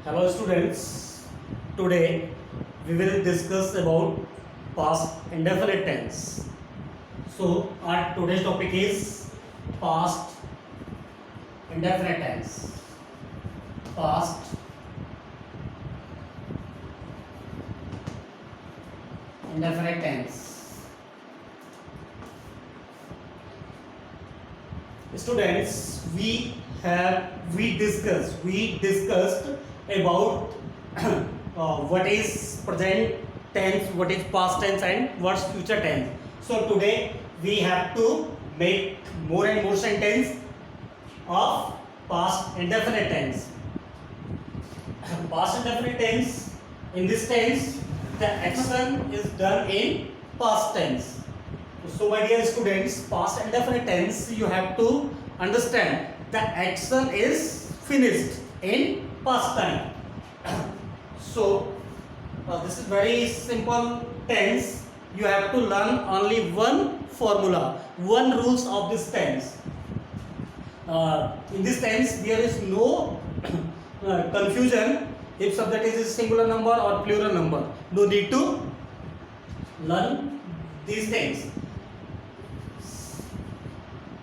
Hello students, today we will discuss about past indefinite tense. So our today's topic is past indefinite tense. Past indefinite tense. Students, we discussed about what is present tense, what is past tense, and what's future tense. So today we have to make more and more sentence of past indefinite tense. Past indefinite tense, in this tense the action is done in past tense. So my dear students, past indefinite tense, you have to understand the action is finished in past time. So this is very simple tense. You have to learn only one formula, one rules of this tense. In this tense there is no confusion if subject is a singular number or plural number. No need to learn these things.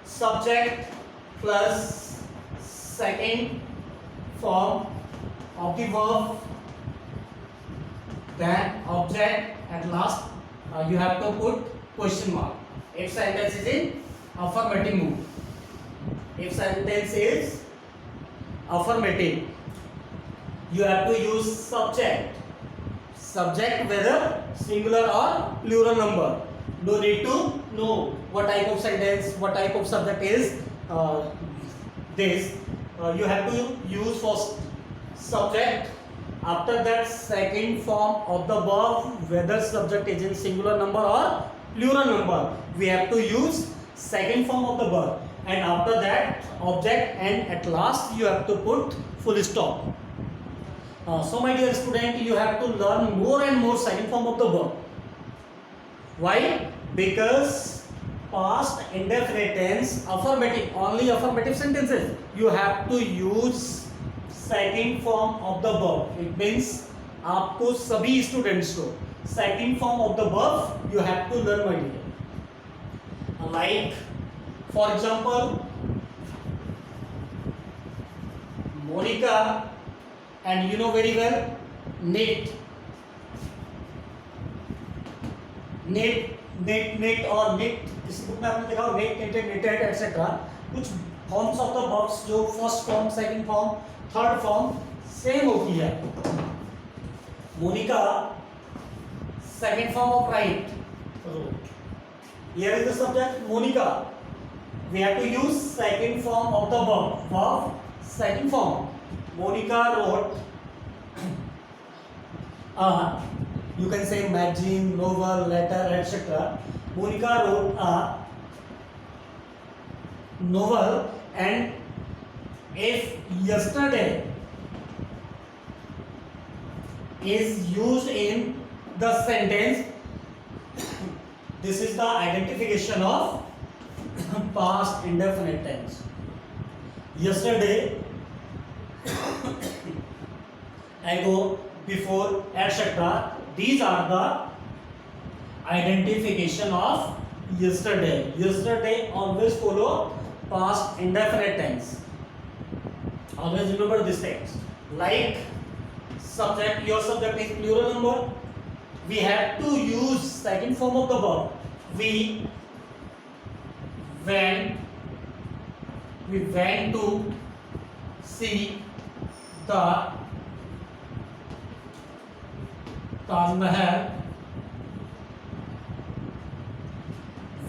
Subject plus second form of the verb, then object, at last you have to put question mark if sentence is in affirmative mood. If sentence is affirmative, you have to use subject whether singular or plural number. No need to know what type of sentence, what type of subject is this. You have to use first subject, after that second form of the verb, whether subject is in singular number or plural number. We have to use second form of the verb, and after that object, and at last you have to put full stop. So my dear student, you have to learn more and more second form of the verb. Why? Because past indefinite tense, affirmative, only affirmative sentences, you have to use second form of the verb. It means आपको सभी students को second form of the verb you have to learn, my dear. Like for example, Monica, and you know very well, knit और knit, किसी book में आपने देखा हो knit, knitted, knitted etc. कुछ फॉर्म्स ऑफ द वर्ब्स जो first form, second form, third form same होती है. Monica, second form of write, here is the subject Monica. We have to use second form of the verb, second form. Monica wrote you can say magazine, novel, letter, etc. Monica wrote a novel, and if yesterday is used in the sentence, this is the identification of past indefinite tense. Yesterday, ago, before, etc. These are the identification of yesterday. Yesterday always follow past indefinite tense. Always remember this text. Like subject, your subject is plural number. We have to use second form of the verb. We went to see the Taj Mahal.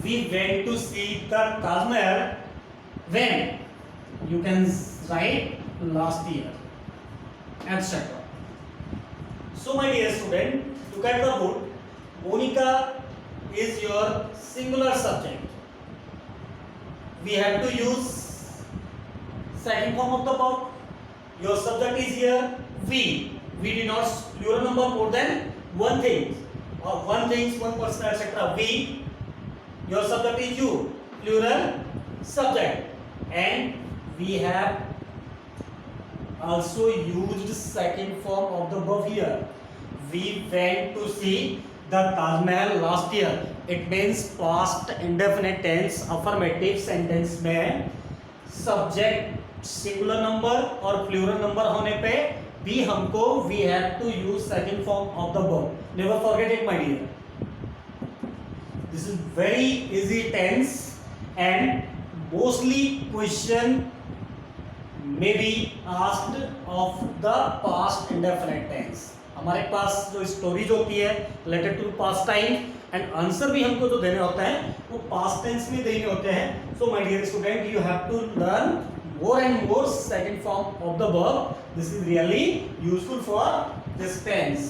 We went to see the Taj Mahal when? You can write last year, etc. So my dear student, look at the board. Monica is your singular subject. We have to use second form of the verb. Your subject is here we. We denote plural number more than one thing, or one things, one person, etc. We. Your subject is you, plural subject, and we have also used second form of the verb here. We went to see the Taj Mahal last year. It means past indefinite tense affirmative sentence में subject singular number और plural number होने पे भी हमको we have to use second form of the verb. Never forget it, my dear. This is very easy tense and mostly question may be asked of the past indefinite tense. हमारे पास जो stories होती है related to past time and answer भी हमको जो देने होते हैं वो पास्ट टेंस में देने होते हैं. So my dear student, you have to learn more and more second form of the verb. This is really useful for this tense.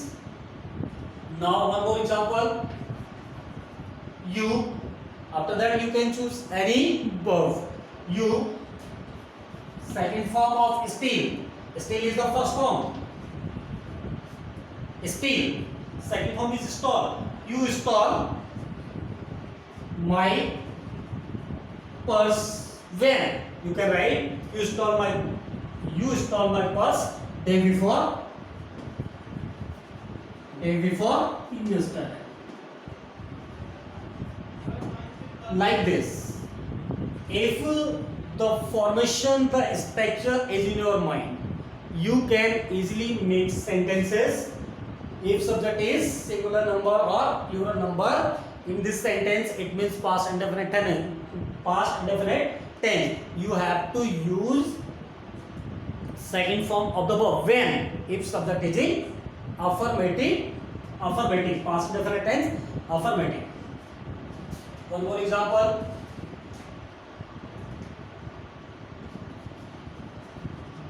Now one more example. You, after that you can choose any verb. You, second form of steal. Steal is the first form. Steal, second form is stole. You stole my purse. When? You can write you stole my purse day before yesterday. Like this. If the formation, the structure is in your mind, you can easily make sentences. If subject is singular number or plural number, in this sentence it means past indefinite tense. You have to use second form of the verb when, if subject is in affirmative, past indefinite tense, affirmative. One more example.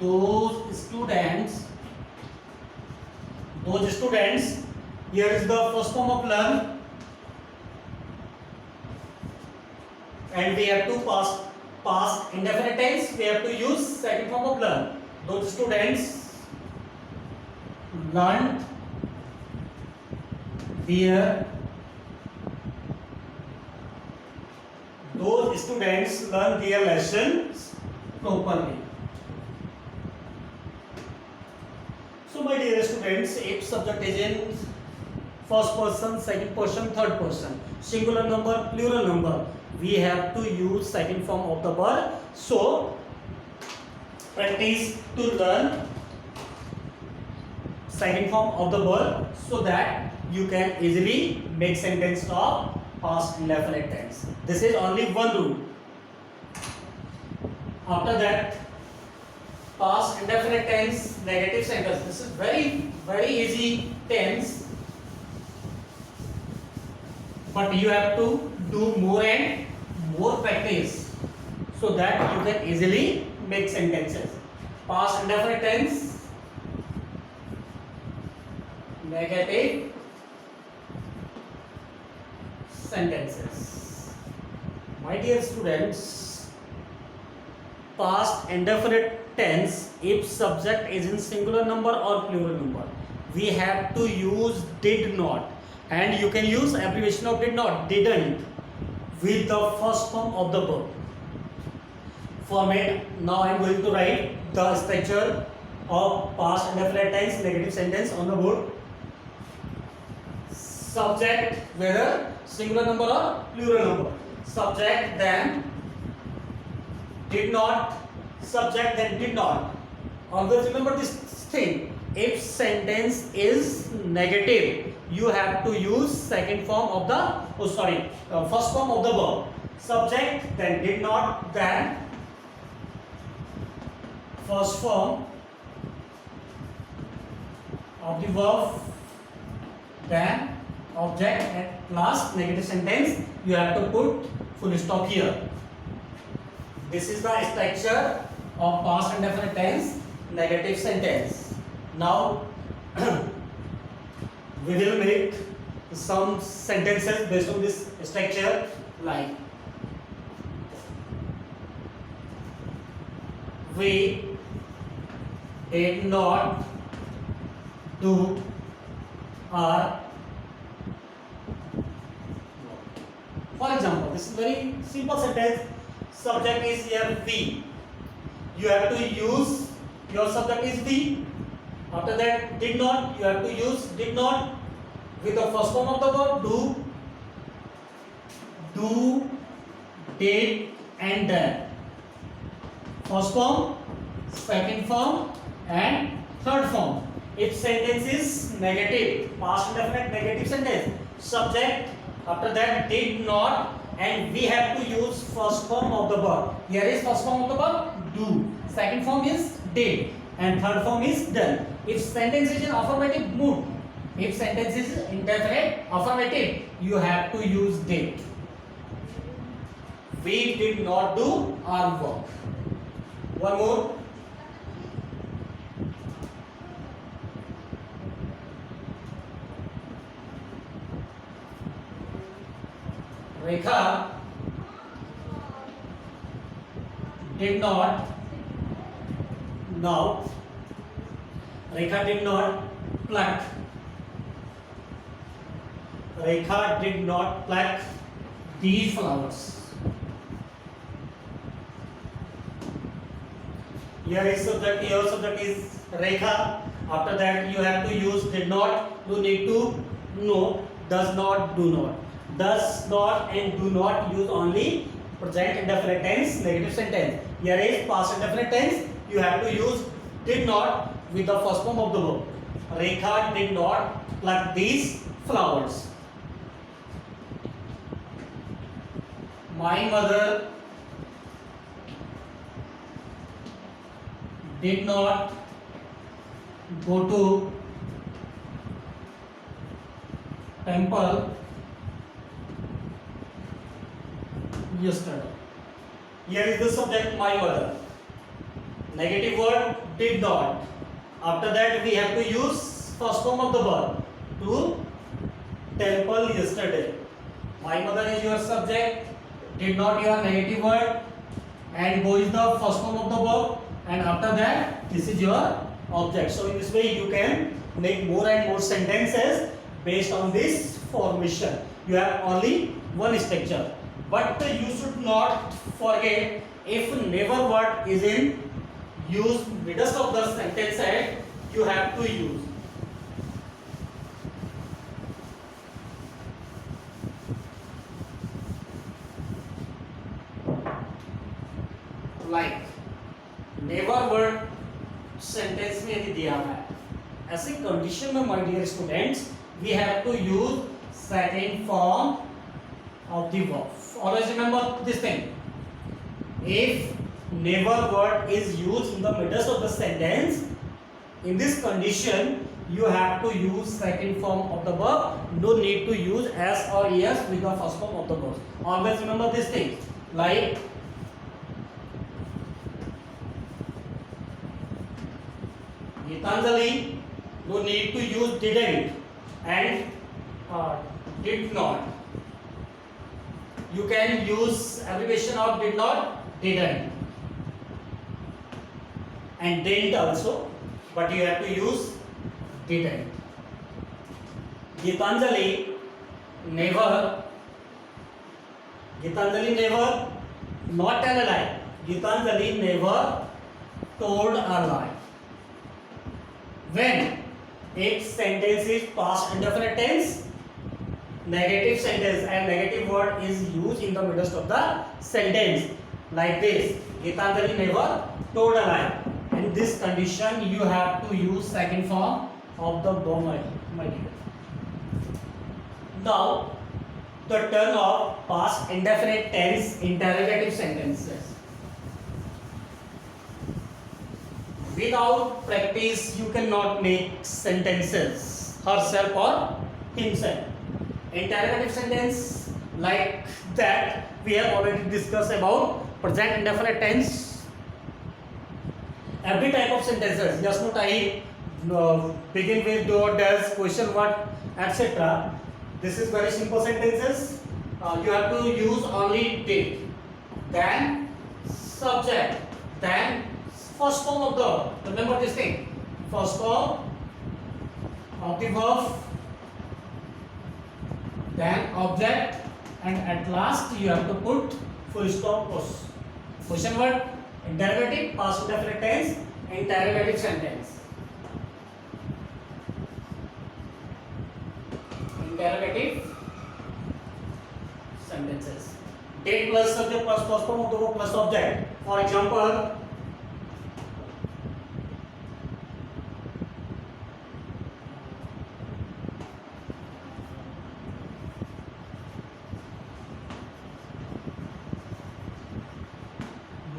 Those students, here is the first form of learn, and we have to past indefinite tense, we have to use second form of learn. Those students learned their lessons properly. So my dear students, if subject is in first person, second person, third person, singular number, plural number, we have to use second form of the verb. So practice to learn second form of the verb so that you can easily make sentence of past indefinite tense. This is only one rule. After that, past indefinite tense, negative sentence. This is very easy tense, but you have to do more and more practice so that you can easily make sentences. Past indefinite tense, negative sentences. My dear students, past indefinite tense, if subject is in singular number or plural number, we have to use did not, and you can use abbreviation of did not, didn't, with the first form of the verb. Format. Now I am going to write the structure of past indefinite tense negative sentence on the board. Subject, whether singular number or plural number. Subject, then did not. Subject, then did not. Always remember this thing. If sentence is negative, you have to use second form of the first form of the verb. Subject, then did not, then first form of the verb, then object, at last negative sentence. You have to put full stop here. This is the structure of past indefinite tense negative sentence. Now we will make some sentences based on this structure, like we did not do our. For example, this is very simple sentence. Subject is here we. You have to use Your subject is be. After that, did not, you have to use did not with the first form of the verb do, did, and done. First form, second form, and third form. If sentence is negative, past indefinite negative sentence, subject, after that did not, and we have to use first form of the verb. Here is first form of the verb do, second form is did, and third form is done. If sentence is in affirmative mood, if sentence is indefinite affirmative, you have to use did. We did not do our work. One more. Rekha did not. Now, Rekha did not pluck. Rekha did not pluck these flowers. Here is subject. Your subject is Rekha. After that, you have to use did not. You need to know does not, do not. Does not and do not use only present indefinite tense negative sentence. Here is past indefinite tense. You have to use did not with the first form of the verb. Rekha did not pluck these flowers. My mother did not go to temple yesterday. Here is the subject my mother. Negative word did not. After that we have to use first form of the verb to temple yesterday. My mother is your subject, did not your negative word, and go is the first form of the verb, and after that this is your object. So in this way you can make more and more sentences based on this formation. You have only one structure, but you should not forget if never word is in use middle of the sentence head, you have to use. Like never word sentence में यदि दिया है ऐसे condition में my dear students we have to use second form of the verb. Always remember this thing. If never word is used in the middle of the sentence, in this condition you have to use second form of the verb. No need to use s or es with the first form of the verb. Always remember this thing. Like Gitanjali, no need to use didn't and did not. You can use abbreviation of did not, didn't, and didn't also, but you have to use didn't. Gitanjali never, not tell a lie. Gitanjali never told a lie. When एक sentence is past indefinite tense, negative sentence and negative word is used in the middle of the sentence like this. Gitanjali never told a lie. In this condition you have to use second form of the verb, my dear. Now the turn of past indefinite tense interrogative sentences. Without practice you cannot make sentences herself or himself. Interrogative sentence like that we have already discussed about present indefinite tense. Every type of sentences, yes, no, type, begin with, do, does, question, what, etc. This is very simple sentences. You have to use only did, then subject, then first form of the verb. Remember this thing. First form of the verb, then object, and at last you have to put full stop question word, interrogative, past indefinite tense, interrogative sentence. Interrogative sentences. Date plus subject plus first form of the verb plus object. For example,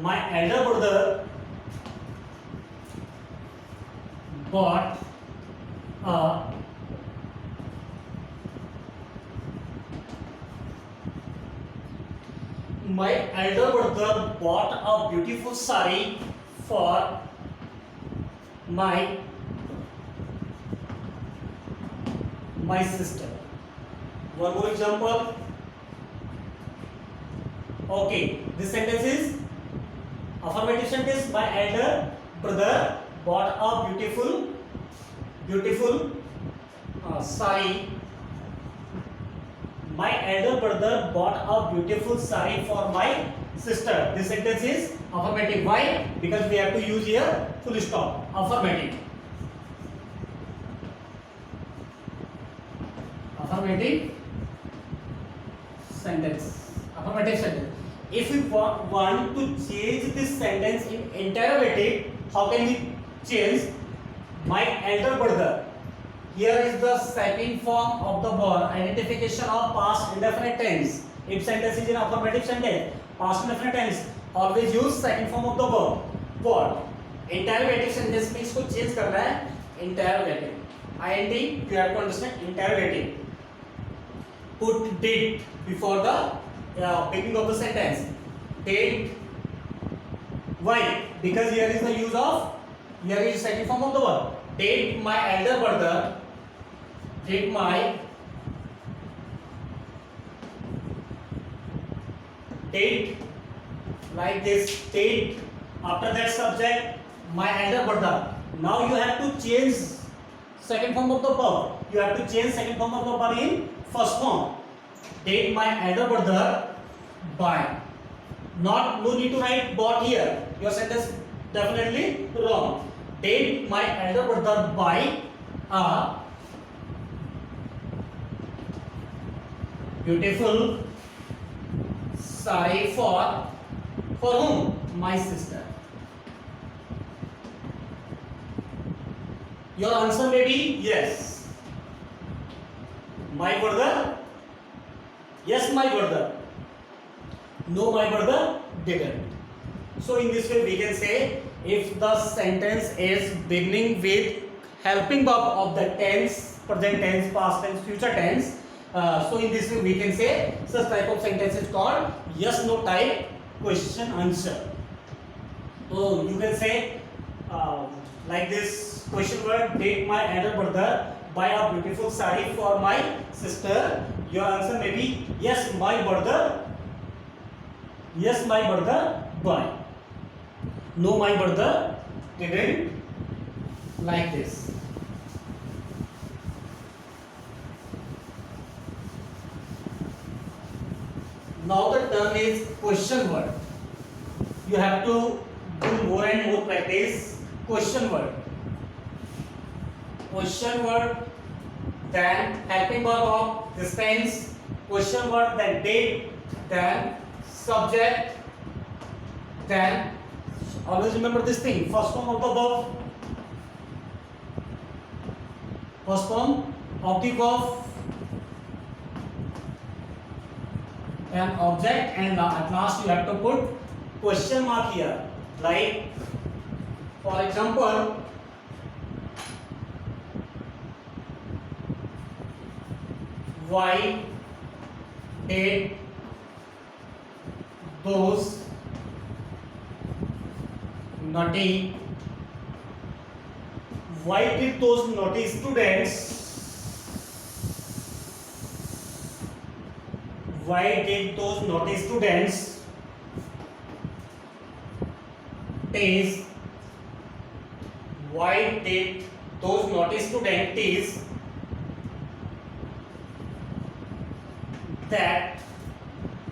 my elder brother bought a my elder brother bought a beautiful sari for my sister. One more example. Okay, this sentence is affirmative sentence. My elder brother bought a beautiful sari. My elder brother bought a beautiful sari for my sister. This sentence is affirmative. Why? Because we have to use here full stop. Affirmative. Affirmative sentence. Affirmative sentence. If we want to change this sentence in interrogative, how can we change? My elder brother. Here is the second form of the verb, identification of past indefinite tense. If sentence is in affirmative sentence, past indefinite tense, always use second form of the verb. What? Interrogative sentence में इसको change करना है interrogative. INT you have to understand interrogative. Put date before the beginning of the sentence. Date. Why? Because here is the use of second form of the verb. Date my elder brother. Date my date like this. Date after that subject my elder brother. Now you have to change second form of the verb. You have to change second form of the verb in first form. Date my elder brother by. No need to write bought here. Your sentence definitely wrong. Date my elder brother buy a beautiful sari for whom? My sister. Your answer may be yes. My brother. Yes, my brother. No, my brother didn't. So in this way we can say, if the sentence is beginning with helping verb of the tense, present tense, past tense, future tense, so in this way we can say such type of sentence is called yes no type question answer. So you can say like this question word, date my elder brother buy a beautiful sari for my sister. Your answer may be yes my brother buy. No, my brother didn't. Like this. Now the term is question word. You have to do more and more practice. Question word. Question word, then helping verb of this tense. Question word, then date, then subject, then always remember this thing. First form of the verb. First form of the verb. And object, and at last you have to put question mark here. Like, for example, why did those naughty students taste that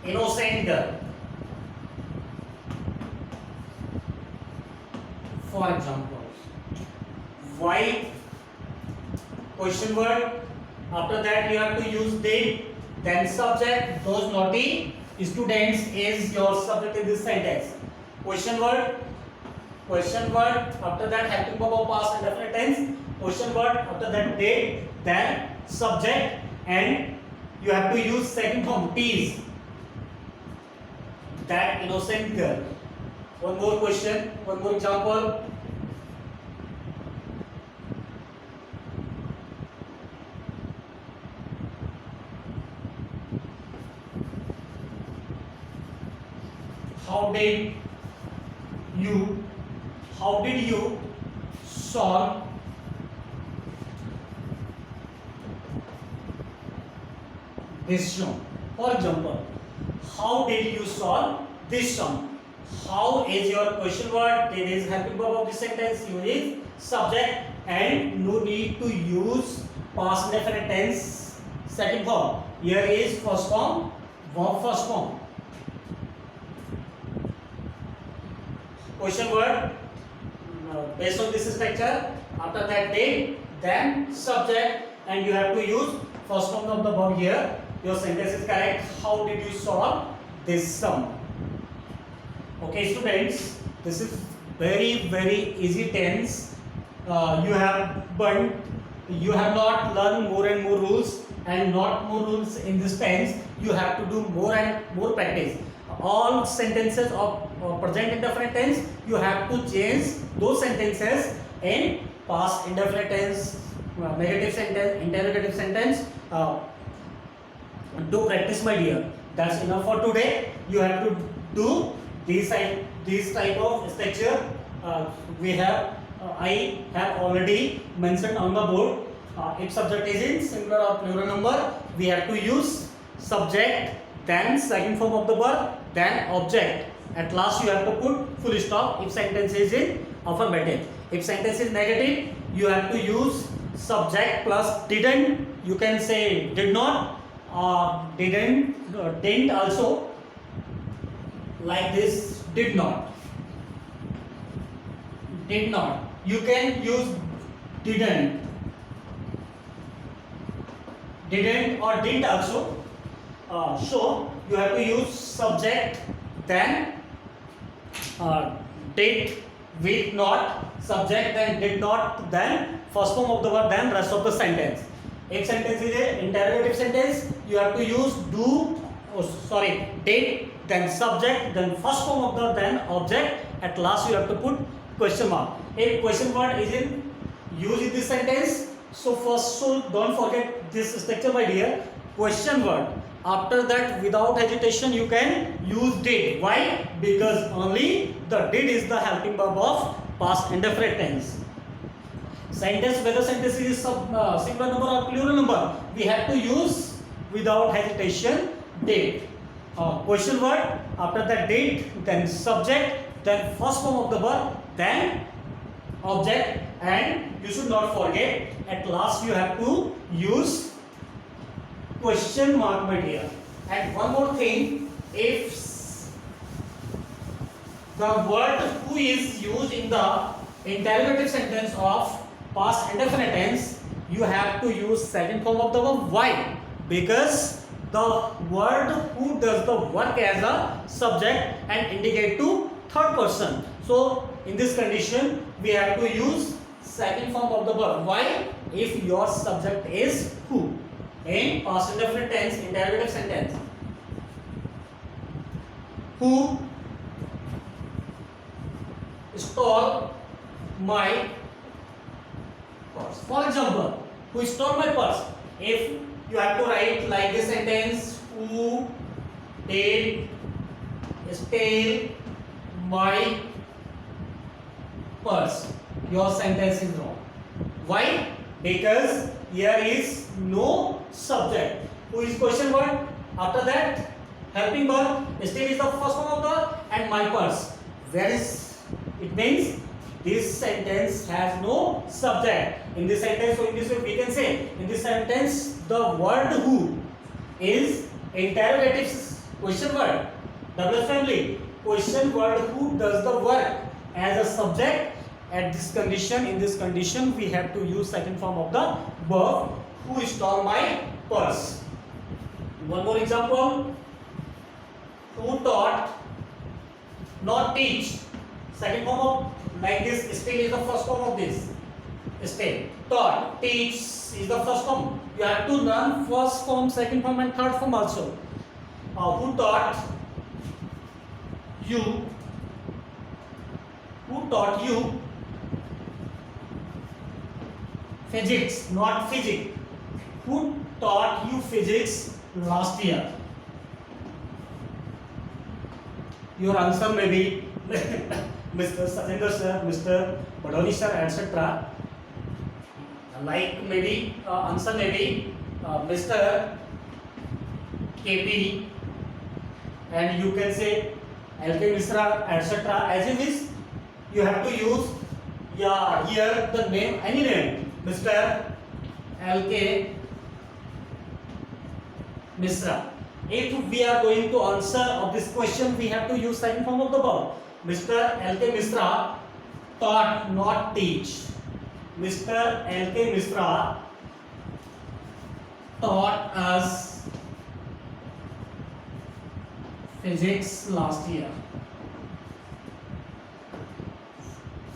innocent girl? For example, why question word. After that you have to use did, then subject. Those naughty students is your subject in this sentence. Question word. After that helping verb of past and definite tense. Question word. After that did, then subject, and you have to use second form tease. That innocent girl. One more question. One more example. How did you solve this sum? For example, how did you solve this sum? How is your question word? It is helping verb of this sentence. You is subject, and no need to use past definite tense second form. Here is first form, verb first form. Question word based on this structure. After that did, then subject, and you have to use first form of the verb here. Your sentence is correct. How did you solve this sum? Okay, students, this is very easy tense. You have not learned more and more rules, and not more rules in this tense. You have to do more and more practice. All sentences of present indefinite tense, you have to change those sentences in past indefinite tense, negative sentence, interrogative sentence. Do practice, my dear. That's enough for today. You have to do this type of structure. I have already mentioned on the board. If subject is in singular or plural number, we have to use subject, then second form of the verb, then object. At last you have to put full stop if sentence is in affirmative. If sentence is negative, you have to use subject plus didn't. You can say did not, didn't also, like this, did not. You can use didn't or didn't also. So you have to use subject, then did with not, subject, then did not, then first form of the verb, then rest of the sentence. If sentence is an interrogative sentence, you have to use did, then subject, then first form of the, then object. At last you have to put question mark. If question word is in use in this sentence, so don't forget this structure, my dear. Question word. After that, without hesitation, you can use did. Why? Because only the did is the helping verb of past indefinite tense. Sentence, whether sentence is singular number or plural number, we have to use without hesitation did. Question word. After that did, then subject, then first form of the verb, then object, and you should not forget, at last you have to use question mark, my dear. And one more thing, if the word who is used in the interrogative sentence of past indefinite tense, you have to use second form of the verb. Why? Because the word who does the work as a subject and indicate to third person. So in this condition, we have to use second form of the verb. Why? If your subject is who in past indefinite tense interrogative sentence. Who stole my purse? For example, who stole my purse? If you have to write like this sentence, who did steal my purse? Your sentence is wrong. Why? Because here is no subject. Who is question word? After that, helping verb. Steal is the first form of the, and my purse. Where is? It means this sentence has no subject. In this sentence, so in this way we can say, in this sentence, the word who is interrogative question word. Double family. Question word who does the work as a subject at this condition, in this condition, we have to use second form of the verb. Who stole my purse? One more example. Who taught? Not teach. Second form of like this. Still is the first form of this. Still. Taught. Teach is the first form. You have to learn first form, second form, and third form also. Who taught you? Who taught you physics? Not physics. Who taught you physics last year? Your answer may be Mr. Sajendra sir, Mr. Badoni sir, etc. Like maybe answer may be Mr. KP, and you can say LK Misra, etc. As you wish. You have to use here the name, any name, Mr. LK Misra. If we are going to answer of this question, we have to use second form of the verb. Mr. LK Misra taught, not teach. Mr. LK Misra taught us physics last year.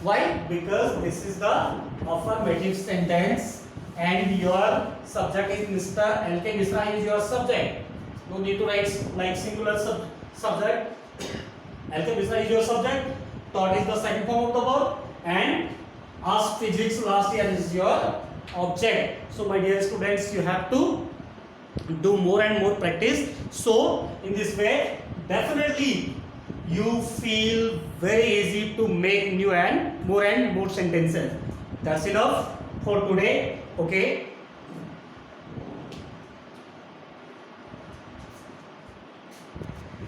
Why? Because this is the affirmative sentence and your subject is Mr. LK Misra is your subject. No need to write like singular subject. LK Misra is your subject. Taught is the second form of the verb, and asked physics last year is your object. So my dear students, you have to do more and more practice. So in this way, definitely you feel very easy to make new and more sentences. That's enough for today. Okay.